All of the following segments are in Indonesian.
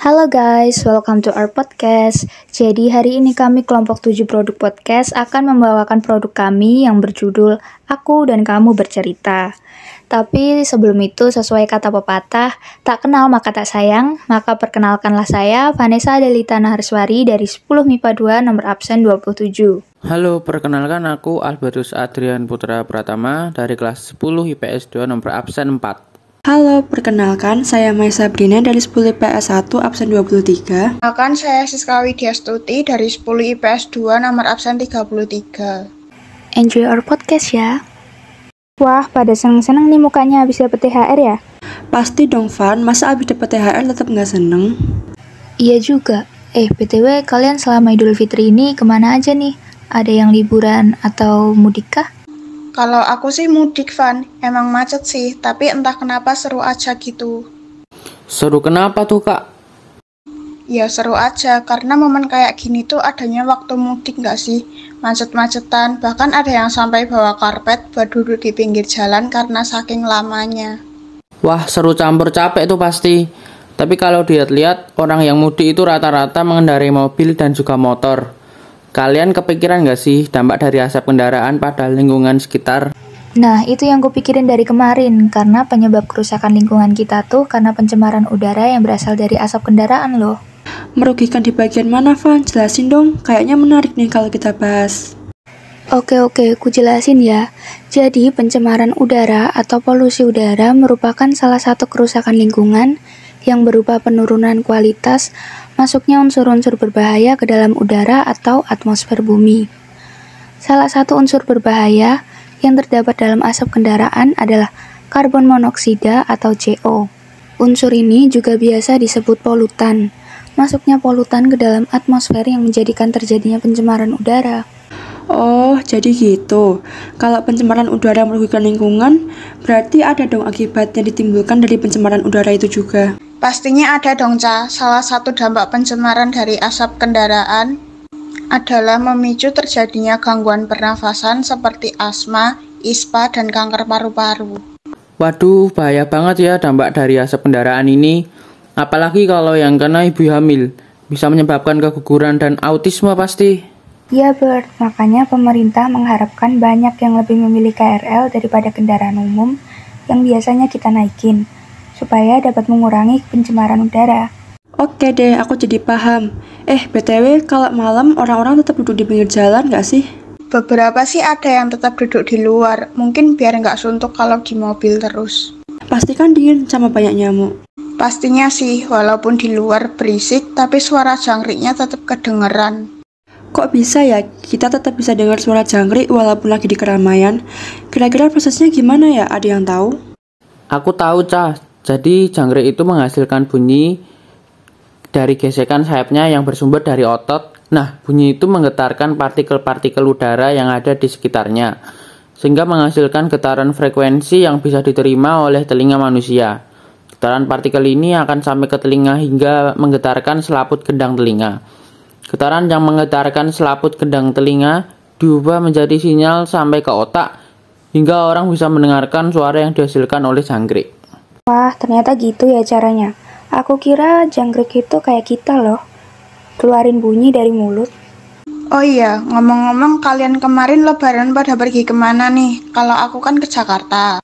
Halo guys, welcome to our podcast. Jadi hari ini kami kelompok 7 produk podcast akan membawakan produk kami yang berjudul Aku dan Kamu Bercerita. Tapi sebelum itu sesuai kata pepatah, tak kenal maka tak sayang, maka perkenalkanlah saya Vanessa Adelita Naharswari dari 10 MIPA 2 nomor absen 27. Halo, perkenalkan aku Albertus Adrian Putra Pratama dari kelas 10 IPS 2 nomor absen 4. Halo, perkenalkan saya Mai Sabrina dari 10 IPS 1 absen 23. Perkenalkan saya Siska Widyastuti dari 10 IPS 2 nomor absen 33. Enjoy our podcast ya. Wah, pada seneng-seneng nih mukanya habis dapet THR ya? Pasti dong Van, masa abis dapet THR tetap nggak seneng? Iya juga. BTW kalian selama Idul Fitri ini kemana aja nih? Ada yang liburan atau mudik kah? Kalau aku sih mudik, Van. Emang macet sih, tapi entah kenapa seru aja gitu. Seru kenapa tuh, Kak? Ya seru aja, karena momen kayak gini tuh adanya waktu mudik nggak sih? Macet-macetan, bahkan ada yang sampai bawa karpet buat duduk di pinggir jalan karena saking lamanya. Wah, seru campur capek tuh pasti. Tapi kalau dilihat-lihat, orang yang mudik itu rata-rata mengendarai mobil dan juga motor. Kalian kepikiran nggak sih dampak dari asap kendaraan pada lingkungan sekitar? Nah, itu yang gue pikirin dari kemarin, karena penyebab kerusakan lingkungan kita tuh karena pencemaran udara yang berasal dari asap kendaraan loh. Merugikan di bagian mana Van? Jelasin dong, kayaknya menarik nih kalau kita bahas. Oke, ku jelasin ya. Jadi, pencemaran udara atau polusi udara merupakan salah satu kerusakan lingkungan yang berupa penurunan kualitas masuknya unsur-unsur berbahaya ke dalam udara atau atmosfer bumi. Salah satu unsur berbahaya yang terdapat dalam asap kendaraan adalah karbon monoksida atau CO. Unsur ini juga biasa disebut polutan. Masuknya polutan ke dalam atmosfer yang menjadikan terjadinya pencemaran udara. Oh, jadi gitu. Kalau pencemaran udara merugikan lingkungan, berarti ada dong akibat yang ditimbulkan dari pencemaran udara itu juga. Pastinya ada dong, Ca. Salah satu dampak pencemaran dari asap kendaraan adalah memicu terjadinya gangguan pernafasan seperti asma, ispa, dan kanker paru-paru. Waduh, bahaya banget ya dampak dari asap kendaraan ini. Apalagi kalau yang kena ibu hamil, bisa menyebabkan keguguran dan autisme pasti. Ya Bert, makanya pemerintah mengharapkan banyak yang lebih memilih KRL daripada kendaraan umum yang biasanya kita naikin, supaya dapat mengurangi pencemaran udara. Oke deh, aku jadi paham. BTW, kalau malam orang-orang tetap duduk di pinggir jalan nggak sih? Beberapa sih ada yang tetap duduk di luar, mungkin biar nggak suntuk kalau di mobil terus. Pasti kan dingin sama banyak nyamuk. Pastinya sih, walaupun di luar berisik, tapi suara jangkriknya tetap kedengeran. Kok bisa ya kita tetap bisa dengar suara jangkrik walaupun lagi di keramaian? Kira-kira prosesnya gimana ya? Ada yang tahu? Aku tahu, Cah. Jadi jangkrik itu menghasilkan bunyi dari gesekan sayapnya yang bersumber dari otot. Nah, bunyi itu menggetarkan partikel-partikel udara yang ada di sekitarnya, sehingga menghasilkan getaran frekuensi yang bisa diterima oleh telinga manusia. Getaran partikel ini akan sampai ke telinga hingga menggetarkan selaput gendang telinga. Getaran yang menggetarkan selaput gendang telinga diubah menjadi sinyal sampai ke otak, hingga orang bisa mendengarkan suara yang dihasilkan oleh jangkrik. Wah, ternyata gitu ya caranya. Aku kira jangkrik itu kayak kita loh, keluarin bunyi dari mulut. Oh iya, ngomong-ngomong kalian kemarin lebaran pada pergi kemana nih? Kalau aku kan ke Jakarta.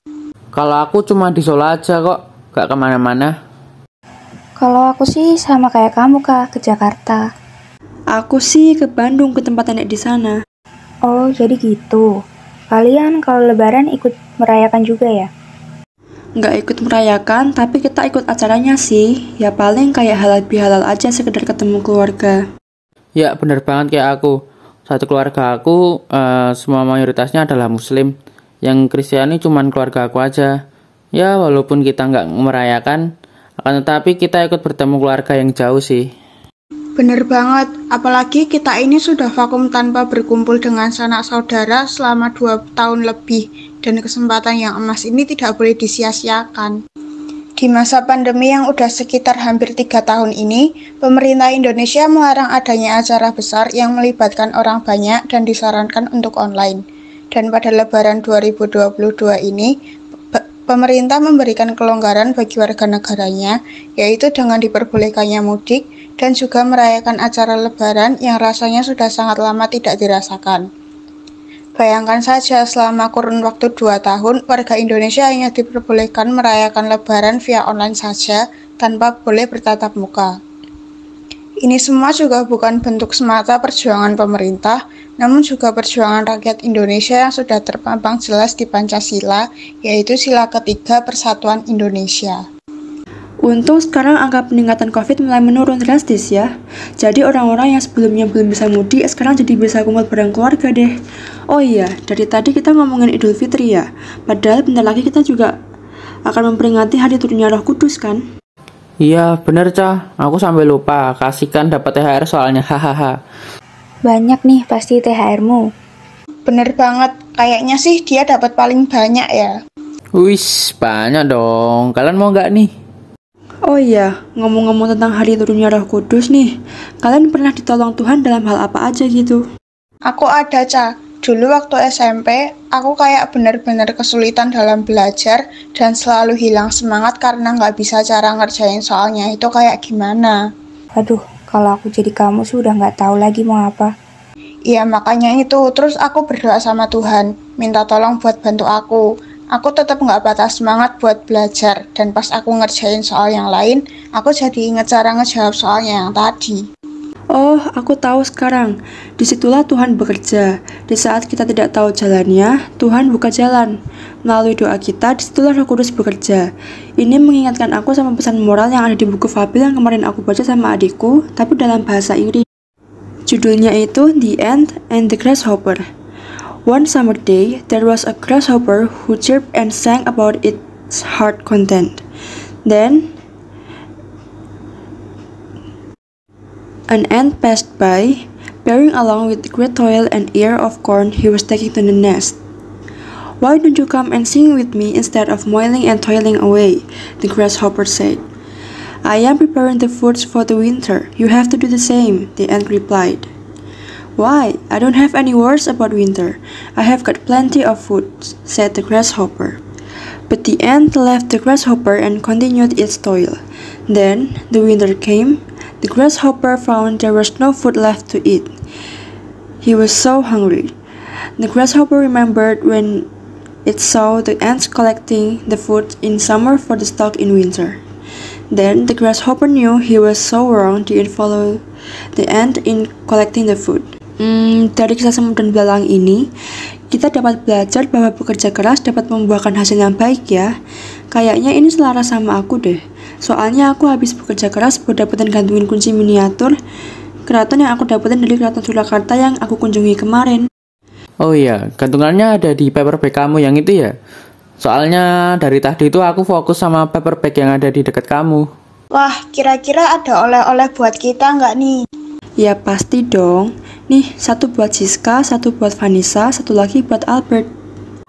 Kalau aku cuma di Solo aja kok, gak kemana-mana. Kalau aku sih sama kayak kamu Kak, ke Jakarta. Aku sih ke Bandung, ke tempat nenek di sana. Oh, jadi gitu. Kalian kalau lebaran ikut merayakan juga ya? Nggak ikut merayakan, tapi kita ikut acaranya sih. Ya paling kayak halal bihalal aja, sekedar ketemu keluarga. Ya, bener banget kayak aku. Satu keluarga aku, semua mayoritasnya adalah muslim. Yang Kristiani cuman keluarga aku aja. Ya, walaupun kita nggak merayakan, akan tetapi kita ikut bertemu keluarga yang jauh sih. Bener banget, apalagi kita ini sudah vakum tanpa berkumpul dengan sanak saudara selama 2 tahun lebih, dan kesempatan yang emas ini tidak boleh disia-siakan. Di masa pandemi yang udah sekitar hampir 3 tahun ini, pemerintah Indonesia melarang adanya acara besar yang melibatkan orang banyak dan disarankan untuk online. Dan pada Lebaran 2022 ini, Pemerintah memberikan kelonggaran bagi warga negaranya, yaitu dengan diperbolehkannya mudik dan juga merayakan acara Lebaran yang rasanya sudah sangat lama tidak dirasakan. Bayangkan saja selama kurun waktu 2 tahun, warga Indonesia hanya diperbolehkan merayakan Lebaran via online saja tanpa boleh bertatap muka. Ini semua juga bukan bentuk semata perjuangan pemerintah, namun juga perjuangan rakyat Indonesia yang sudah terpampang jelas di Pancasila, yaitu sila ketiga Persatuan Indonesia. Untung sekarang angka peningkatan COVID mulai menurun drastis ya. Jadi orang-orang yang sebelumnya belum bisa mudik sekarang jadi bisa kumpul bareng keluarga deh. Oh iya, dari tadi kita ngomongin Idul Fitri ya. Padahal bentar lagi kita juga akan memperingati hari turunnya Roh Kudus kan? Iya, bener Cah. Aku sampai lupa. Kasihkan dapat THR soalnya. Hahaha. Banyak nih pasti THR-mu. Bener banget, kayaknya sih dia dapat paling banyak ya. Wis, banyak dong. Kalian mau nggak nih? Oh iya, ngomong-ngomong tentang hari turunnya Roh Kudus nih. Kalian pernah ditolong Tuhan dalam hal apa aja gitu? Aku ada, Ca. Dulu waktu SMP, aku kayak bener-bener kesulitan dalam belajar dan selalu hilang semangat karena nggak bisa cara ngerjain soalnya itu kayak gimana. Aduh, kalau aku jadi kamu sih udah nggak tahu lagi mau apa. Iya, makanya itu. Terus aku berdoa sama Tuhan, minta tolong buat bantu aku. Aku tetap nggak patah semangat buat belajar, dan pas aku ngerjain soal yang lain, aku jadi inget cara ngejawab soalnya yang tadi. Oh, aku tahu sekarang. Disitulah Tuhan bekerja. Di saat kita tidak tahu jalannya, Tuhan buka jalan. Melalui doa kita, disitulah Roh Kudus bekerja. Ini mengingatkan aku sama pesan moral yang ada di buku Fabel yang kemarin aku baca sama adikku, tapi dalam bahasa Inggris. Judulnya itu The Ant and the Grasshopper. One summer day, there was a grasshopper who chirped and sang about its heart content. Then, an ant passed by, bearing along with the great toil and ear of corn he was taking to the nest. "Why don't you come and sing with me instead of moiling and toiling away?" the grasshopper said. "I am preparing the foods for the winter. You have to do the same," the ant replied. "Why? I don't have any worries about winter. I have got plenty of food," said the grasshopper. But the ant left the grasshopper and continued its toil. Then the winter came. The grasshopper found there was no food left to eat. He was so hungry. The grasshopper remembered when it saw the ants collecting the food in summer for the stock in winter. Then the grasshopper knew he was so wrong didn't follow the ant in collecting the food. Dari kisah semut dan belalang ini, kita dapat belajar bahwa bekerja keras dapat membuahkan hasil yang baik ya. Kayaknya ini selaras sama aku deh. Soalnya aku habis bekerja keras buat dapetin gantungin kunci miniatur keraton yang aku dapetin dari Keraton Surakarta yang aku kunjungi kemarin. Oh iya, gantungannya ada di paperback kamu yang itu ya? Soalnya dari tadi itu aku fokus sama paperback yang ada di dekat kamu. Wah, kira-kira ada oleh-oleh buat kita nggak nih? Ya pasti dong. Nih, satu buat Siska, satu buat Vanessa, satu lagi buat Albert.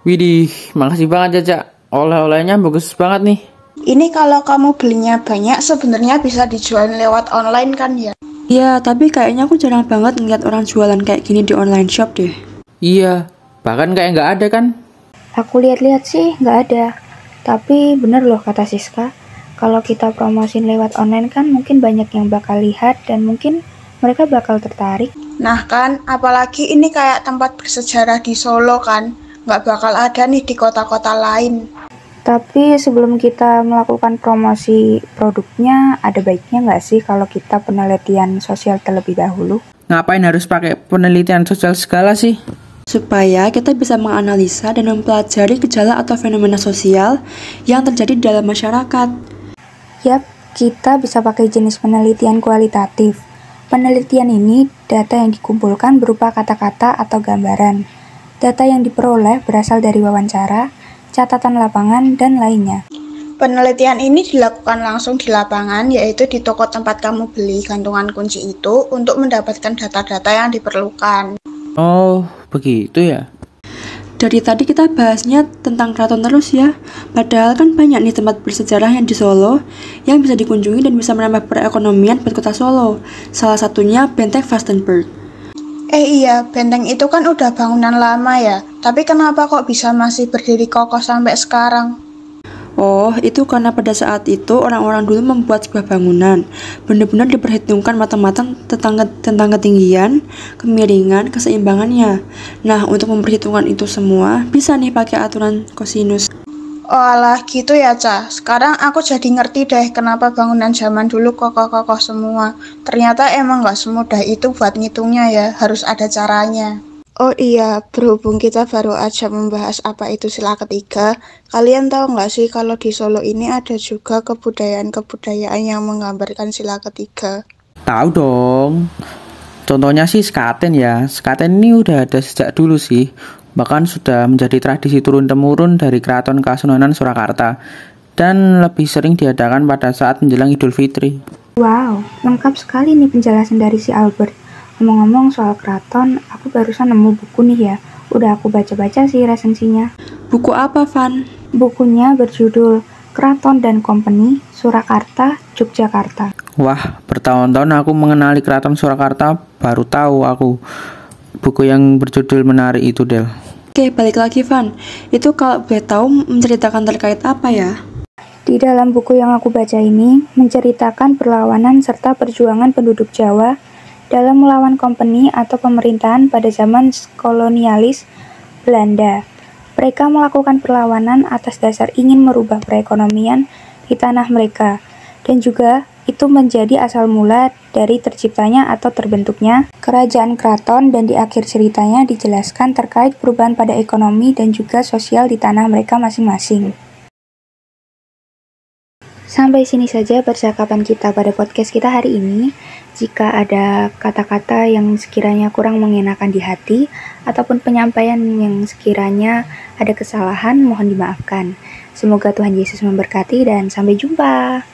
Widih, makasih banget Caca. Oleh-olehnya bagus banget nih. Ini kalau kamu belinya banyak, sebenarnya bisa dijual lewat online kan ya? Ya, tapi kayaknya aku jarang banget ngeliat orang jualan kayak gini di online shop deh. Iya, bahkan kayak nggak ada kan? Aku lihat-lihat sih nggak ada. Tapi bener loh kata Siska, kalau kita promosin lewat online kan mungkin banyak yang bakal lihat dan mungkin mereka bakal tertarik. Nah kan, apalagi ini kayak tempat bersejarah di Solo kan, nggak bakal ada nih di kota-kota lain. Tapi sebelum kita melakukan promosi produknya, ada baiknya nggak sih kalau kita penelitian sosial terlebih dahulu? Ngapain harus pakai penelitian sosial segala sih? Supaya kita bisa menganalisa dan mempelajari gejala atau fenomena sosial yang terjadi dalam masyarakat. Yap, kita bisa pakai jenis penelitian kualitatif. Penelitian ini data yang dikumpulkan berupa kata-kata atau gambaran. Data yang diperoleh berasal dari wawancara, catatan lapangan, dan lainnya. Penelitian ini dilakukan langsung di lapangan, yaitu di toko tempat kamu beli gantungan kunci itu untuk mendapatkan data-data yang diperlukan. Oh, begitu ya? Dari tadi kita bahasnya tentang keraton terus ya. Padahal kan banyak nih tempat bersejarah yang di Solo yang bisa dikunjungi dan bisa menambah perekonomian buat kota Solo. Salah satunya Benteng Vastenburg. Iya, benteng itu kan udah bangunan lama ya. Tapi kenapa kok bisa masih berdiri kokoh sampai sekarang? Oh, itu karena pada saat itu orang-orang dulu membuat sebuah bangunan. Benar-benar diperhitungkan matang-matang tentang ketinggian, kemiringan, keseimbangannya. Nah, untuk memperhitungkan itu semua, bisa nih pakai aturan kosinus. Oh alah gitu ya, Ca. Sekarang aku jadi ngerti deh kenapa bangunan zaman dulu kokoh-kokoh semua. Ternyata emang nggak semudah itu buat ngitungnya ya, harus ada caranya. Oh iya, berhubung kita baru aja membahas apa itu sila ketiga, kalian tahu nggak sih kalau di Solo ini ada juga kebudayaan-kebudayaan yang menggambarkan sila ketiga? Tahu dong. Contohnya sih sekaten ya. Sekaten ini udah ada sejak dulu sih. Bahkan sudah menjadi tradisi turun-temurun dari Keraton Kasunanan Surakarta dan lebih sering diadakan pada saat menjelang Idul Fitri. Wow, lengkap sekali nih penjelasan dari si Albert. Ngomong-ngomong soal keraton, aku barusan nemu buku nih ya. Udah aku baca-baca sih resensinya. Buku apa, Van? Bukunya berjudul Keraton dan Company, Surakarta, Yogyakarta. Wah, bertahun-tahun aku mengenali Keraton Surakarta, baru tahu aku buku yang berjudul menarik itu, Del. Oke, balik lagi, Van. Itu kalau boleh tahu menceritakan terkait apa ya? Di dalam buku yang aku baca ini, menceritakan perlawanan serta perjuangan penduduk Jawa dalam melawan company atau pemerintahan pada zaman kolonialis Belanda. Mereka melakukan perlawanan atas dasar ingin merubah perekonomian di tanah mereka, dan juga itu menjadi asal mula dari terciptanya atau terbentuknya kerajaan keraton, dan di akhir ceritanya dijelaskan terkait perubahan pada ekonomi dan juga sosial di tanah mereka masing-masing. Sampai sini saja percakapan kita pada podcast kita hari ini. Jika ada kata-kata yang sekiranya kurang mengenakan di hati, ataupun penyampaian yang sekiranya ada kesalahan, mohon dimaafkan. Semoga Tuhan Yesus memberkati dan sampai jumpa.